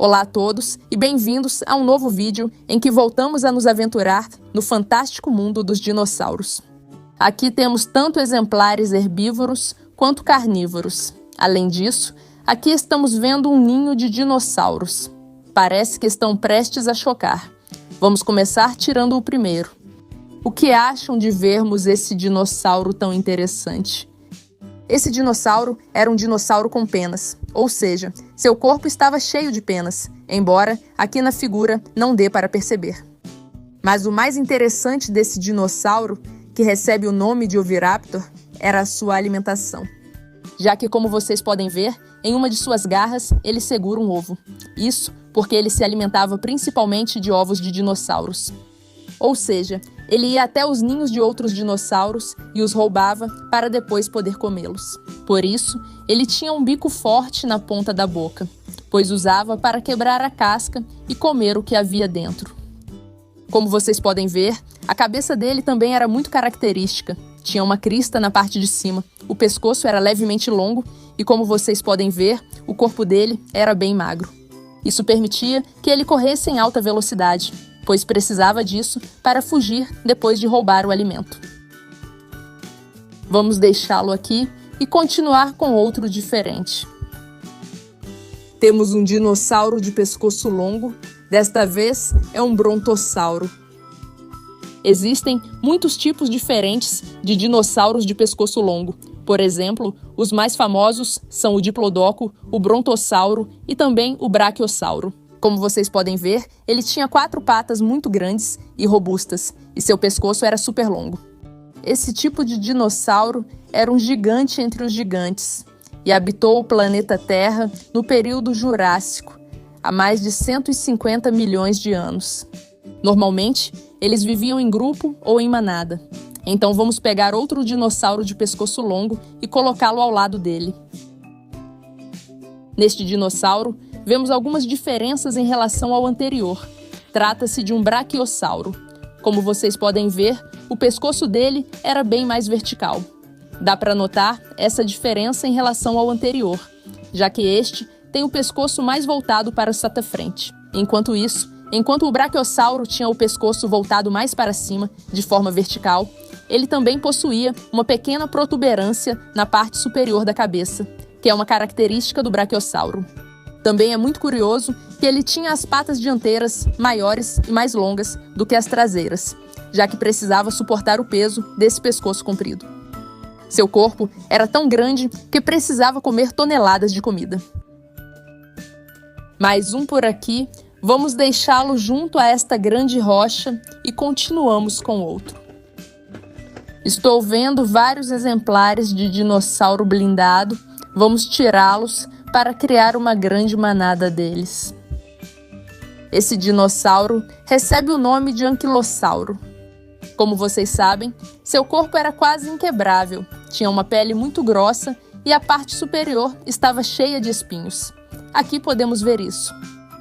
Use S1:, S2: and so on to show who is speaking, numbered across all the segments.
S1: Olá a todos e bem-vindos a um novo vídeo em que voltamos a nos aventurar no fantástico mundo dos dinossauros. Aqui temos tanto exemplares herbívoros quanto carnívoros. Além disso, aqui estamos vendo um ninho de dinossauros. Parece que estão prestes a chocar. Vamos começar tirando o primeiro. O que acham de vermos esse dinossauro tão interessante? Esse dinossauro era um dinossauro com penas, ou seja, seu corpo estava cheio de penas, embora aqui na figura não dê para perceber. Mas o mais interessante desse dinossauro, que recebe o nome de Oviraptor, era a sua alimentação. Já que, como vocês podem ver, em uma de suas garras ele segura um ovo. Isso porque ele se alimentava principalmente de ovos de dinossauros. Ou seja, ele ia até os ninhos de outros dinossauros e os roubava para depois poder comê-los. Por isso, ele tinha um bico forte na ponta da boca, pois usava para quebrar a casca e comer o que havia dentro. Como vocês podem ver, a cabeça dele também era muito característica. Tinha uma crista na parte de cima, o pescoço era levemente longo e, como vocês podem ver, o corpo dele era bem magro. Isso permitia que ele corresse em alta velocidade, pois precisava disso para fugir depois de roubar o alimento. Vamos deixá-lo aqui e continuar com outro diferente. Temos um dinossauro de pescoço longo, desta vez é um brontossauro. Existem muitos tipos diferentes de dinossauros de pescoço longo. Por exemplo, os mais famosos são o diplodoco, o brontossauro e também o braquiossauro. Como vocês podem ver, ele tinha 4 patas muito grandes e robustas, e seu pescoço era super longo. Esse tipo de dinossauro era um gigante entre os gigantes, e habitou o planeta Terra no período Jurássico, há mais de 150 milhões de anos. Normalmente, eles viviam em grupo ou em manada. Então vamos pegar outro dinossauro de pescoço longo e colocá-lo ao lado dele. Neste dinossauro, vemos algumas diferenças em relação ao anterior. Trata-se de um braquiossauro. Como vocês podem ver, o pescoço dele era bem mais vertical. Dá para notar essa diferença em relação ao anterior, já que este tem o pescoço mais voltado para a frente. Enquanto o braquiossauro tinha o pescoço voltado mais para cima, de forma vertical, ele também possuía uma pequena protuberância na parte superior da cabeça, que é uma característica do braquiossauro. Também é muito curioso que ele tinha as patas dianteiras maiores e mais longas do que as traseiras, já que precisava suportar o peso desse pescoço comprido. Seu corpo era tão grande que precisava comer toneladas de comida. Mais um por aqui, vamos deixá-lo junto a esta grande rocha e continuamos com outro. Estou vendo vários exemplares de dinossauro blindado, vamos tirá-los para criar uma grande manada deles. Esse dinossauro recebe o nome de anquilossauro. Como vocês sabem, seu corpo era quase inquebrável, tinha uma pele muito grossa e a parte superior estava cheia de espinhos. Aqui podemos ver isso.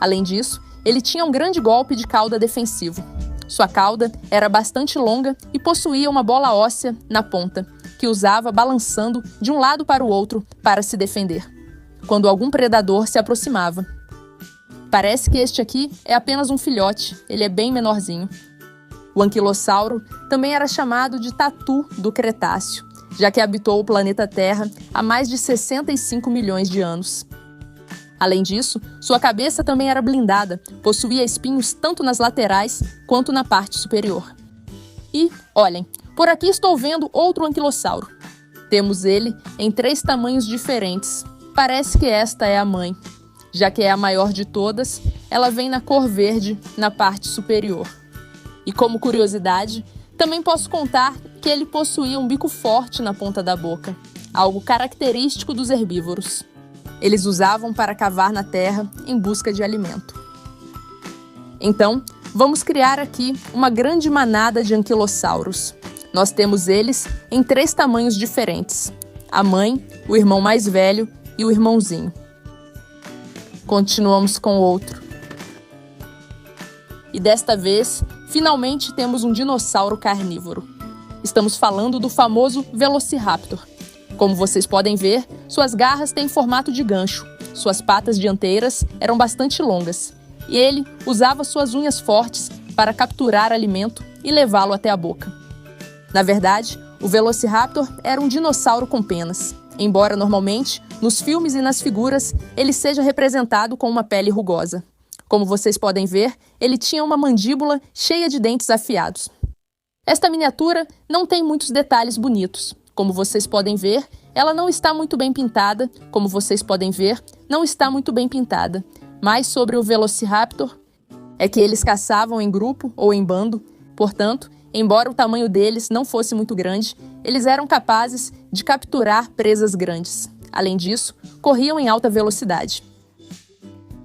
S1: Além disso, ele tinha um grande golpe de cauda defensivo. Sua cauda era bastante longa e possuía uma bola óssea na ponta, que usava balançando de um lado para o outro para se defender quando algum predador se aproximava. Parece que este aqui é apenas um filhote, ele é bem menorzinho. O anquilossauro também era chamado de tatu do Cretáceo, já que habitou o planeta Terra há mais de 65 milhões de anos. Além disso, sua cabeça também era blindada, possuía espinhos tanto nas laterais quanto na parte superior. E, olhem, por aqui estou vendo outro anquilossauro. Temos ele em 3 tamanhos diferentes. Parece que esta é a mãe. Já que é a maior de todas, ela vem na cor verde na parte superior. E como curiosidade, também posso contar que ele possuía um bico forte na ponta da boca, algo característico dos herbívoros. Eles usavam para cavar na terra em busca de alimento. Então, vamos criar aqui uma grande manada de anquilossauros. Nós temos eles em 3 tamanhos diferentes: a mãe, o irmão mais velho e o irmãozinho. Continuamos com outro. E desta vez, finalmente temos um dinossauro carnívoro. Estamos falando do famoso Velociraptor. Como vocês podem ver, suas garras têm formato de gancho, suas patas dianteiras eram bastante longas, e ele usava suas unhas fortes para capturar alimento e levá-lo até a boca. Na verdade, o Velociraptor era um dinossauro com penas, embora normalmente, nos filmes e nas figuras, ele seja representado com uma pele rugosa. Como vocês podem ver, ele tinha uma mandíbula cheia de dentes afiados. Esta miniatura não tem muitos detalhes bonitos. Como vocês podem ver, ela não está muito bem pintada. Como vocês podem ver, não está muito bem pintada. Mas sobre o Velociraptor é que eles caçavam em grupo ou em bando. Portanto, embora o tamanho deles não fosse muito grande, eles eram capazes de capturar presas grandes. Além disso, corriam em alta velocidade.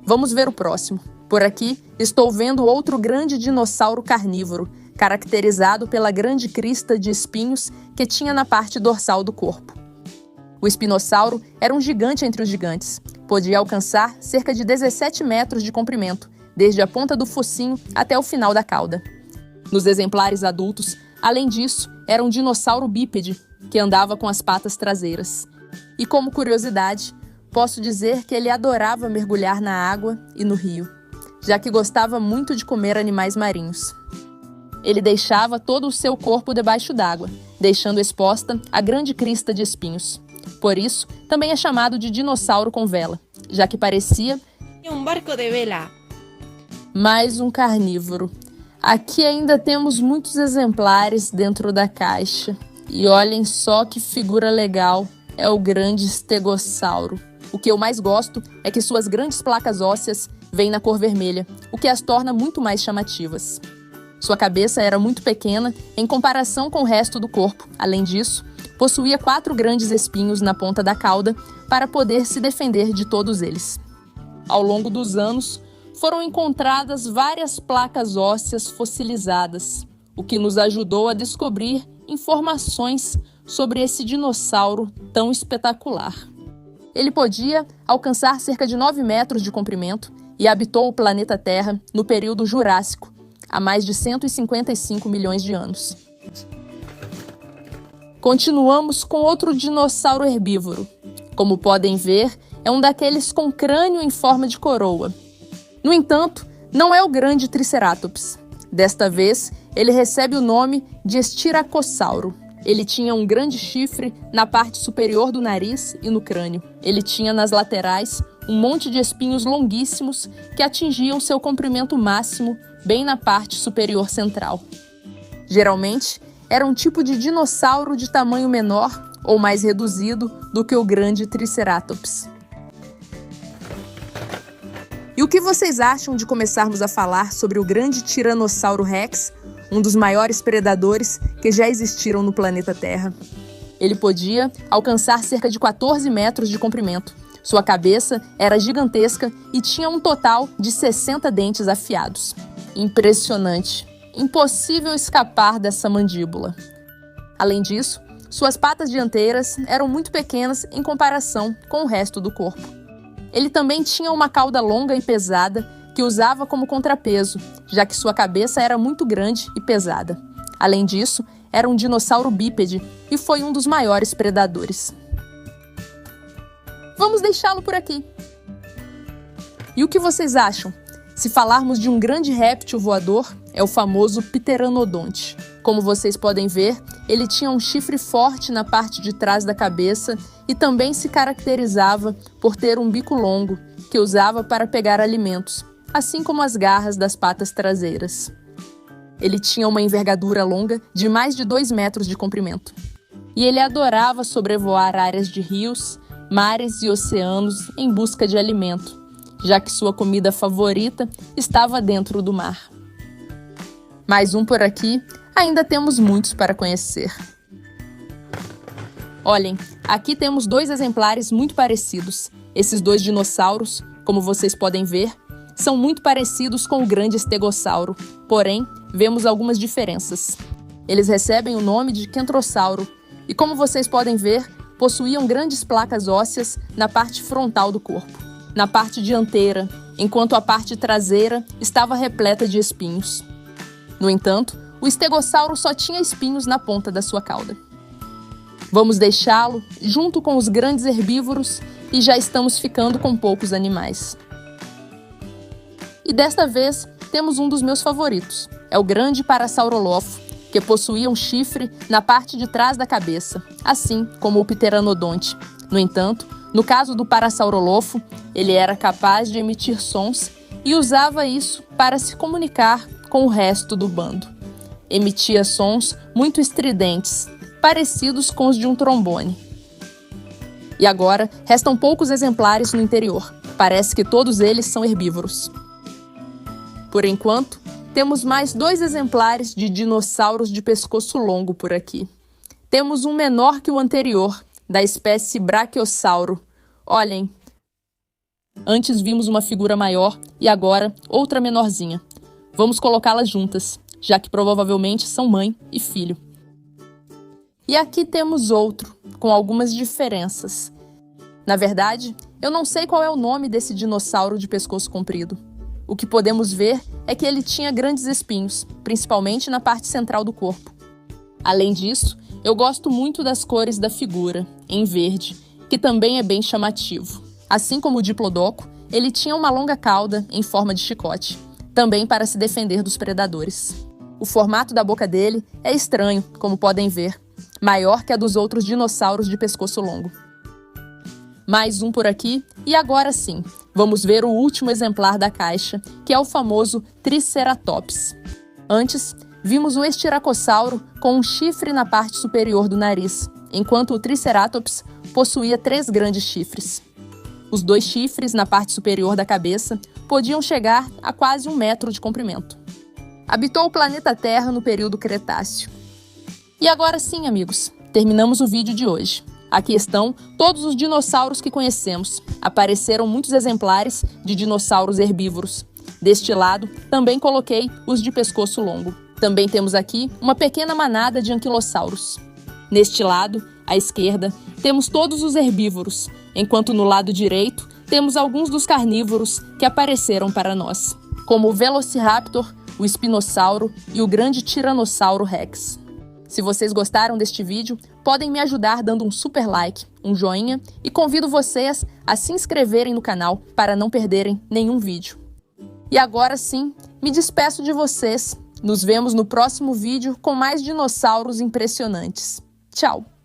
S1: Vamos ver o próximo. Por aqui, estou vendo outro grande dinossauro carnívoro, caracterizado pela grande crista de espinhos que tinha na parte dorsal do corpo. O espinossauro era um gigante entre os gigantes. Podia alcançar cerca de 17 metros de comprimento, desde a ponta do focinho até o final da cauda. Nos exemplares adultos, além disso, era um dinossauro bípede, que andava com as patas traseiras. E como curiosidade, posso dizer que ele adorava mergulhar na água e no rio, já que gostava muito de comer animais marinhos. Ele deixava todo o seu corpo debaixo d'água, deixando exposta a grande crista de espinhos. Por isso, também é chamado de dinossauro com vela, já que parecia
S2: um barco de vela.
S1: Mais um carnívoro. Aqui ainda temos muitos exemplares dentro da caixa. E olhem só que figura legal, é o grande estegossauro. O que eu mais gosto é que suas grandes placas ósseas vêm na cor vermelha, o que as torna muito mais chamativas. Sua cabeça era muito pequena em comparação com o resto do corpo. Além disso, possuía 4 grandes espinhos na ponta da cauda para poder se defender de todos eles. Ao longo dos anos, foram encontradas várias placas ósseas fossilizadas, o que nos ajudou a descobrir informações sobre esse dinossauro tão espetacular. Ele podia alcançar cerca de 9 metros de comprimento e habitou o planeta Terra no período Jurássico, há mais de 155 milhões de anos. Continuamos com outro dinossauro herbívoro. Como podem ver, é um daqueles com crânio em forma de coroa. No entanto, não é o grande Triceratops. Desta vez, ele recebe o nome de Estiracossauro. Ele tinha um grande chifre na parte superior do nariz e no crânio. Ele tinha nas laterais um monte de espinhos longuíssimos que atingiam seu comprimento máximo bem na parte superior central. Geralmente, era um tipo de dinossauro de tamanho menor ou mais reduzido do que o grande Triceratops. E o que vocês acham de começarmos a falar sobre o grande Tiranossauro Rex, um dos maiores predadores que já existiram no planeta Terra? Ele podia alcançar cerca de 14 metros de comprimento. Sua cabeça era gigantesca e tinha um total de 60 dentes afiados. Impressionante! Impossível escapar dessa mandíbula. Além disso, suas patas dianteiras eram muito pequenas em comparação com o resto do corpo. Ele também tinha uma cauda longa e pesada que usava como contrapeso, já que sua cabeça era muito grande e pesada. Além disso, era um dinossauro bípede e foi um dos maiores predadores. Vamos deixá-lo por aqui. E o que vocês acham? Se falarmos de um grande réptil voador, é o famoso Pteranodonte. Como vocês podem ver, ele tinha um chifre forte na parte de trás da cabeça e também se caracterizava por ter um bico longo, que usava para pegar alimentos, assim como as garras das patas traseiras. Ele tinha uma envergadura longa de mais de 2 metros de comprimento. E ele adorava sobrevoar áreas de rios, mares e oceanos em busca de alimento, já que sua comida favorita estava dentro do mar. Mais um por aqui, ainda temos muitos para conhecer. Olhem, aqui temos 2 exemplares muito parecidos. Esses 2 dinossauros, como vocês podem ver, são muito parecidos com o grande estegossauro, porém, vemos algumas diferenças. Eles recebem o nome de Kentrossauro e, como vocês podem ver, possuíam grandes placas ósseas na parte frontal do corpo, na parte dianteira, enquanto a parte traseira estava repleta de espinhos. No entanto, o estegossauro só tinha espinhos na ponta da sua cauda. Vamos deixá-lo junto com os grandes herbívoros e já estamos ficando com poucos animais. E desta vez temos um dos meus favoritos. É o grande Parasaurolopho, que possuía um chifre na parte de trás da cabeça, assim como o Pteranodonte. No entanto, no caso do Parasaurolopho, ele era capaz de emitir sons e usava isso para se comunicar com o resto do bando. Emitia sons muito estridentes, parecidos com os de um trombone. E agora, restam poucos exemplares no interior. Parece que todos eles são herbívoros. Por enquanto, temos mais 2 exemplares de dinossauros de pescoço longo por aqui. Temos um menor que o anterior, da espécie Brachiosauro. Olhem, antes vimos uma figura maior e agora outra menorzinha. Vamos colocá-las juntas, já que provavelmente são mãe e filho. E aqui temos outro, com algumas diferenças. Na verdade, eu não sei qual é o nome desse dinossauro de pescoço comprido. O que podemos ver é que ele tinha grandes espinhos, principalmente na parte central do corpo. Além disso, eu gosto muito das cores da figura, em verde, que também é bem chamativo. Assim como o Diplodoco, ele tinha uma longa cauda em forma de chicote, também para se defender dos predadores. O formato da boca dele é estranho, como podem ver, maior que a dos outros dinossauros de pescoço longo. Mais um por aqui, e agora sim, vamos ver o último exemplar da caixa, que é o famoso Triceratops. Antes, vimos um estiracossauro com um chifre na parte superior do nariz, enquanto o Triceratops possuía 3 grandes chifres. Os 2 chifres na parte superior da cabeça podiam chegar a quase 1 metro de comprimento. Habitou o planeta Terra no período Cretáceo. E agora sim, amigos, terminamos o vídeo de hoje. Aqui estão todos os dinossauros que conhecemos. Apareceram muitos exemplares de dinossauros herbívoros. Deste lado, também coloquei os de pescoço longo. Também temos aqui uma pequena manada de anquilossauros. Neste lado, à esquerda, temos todos os herbívoros, enquanto no lado direito temos alguns dos carnívoros que apareceram para nós, como o Velociraptor, o Espinossauro e o grande Tiranossauro Rex. Se vocês gostaram deste vídeo, podem me ajudar dando um super like, um joinha e convido vocês a se inscreverem no canal para não perderem nenhum vídeo. E agora sim, me despeço de vocês. Nos vemos no próximo vídeo com mais dinossauros impressionantes. Tchau!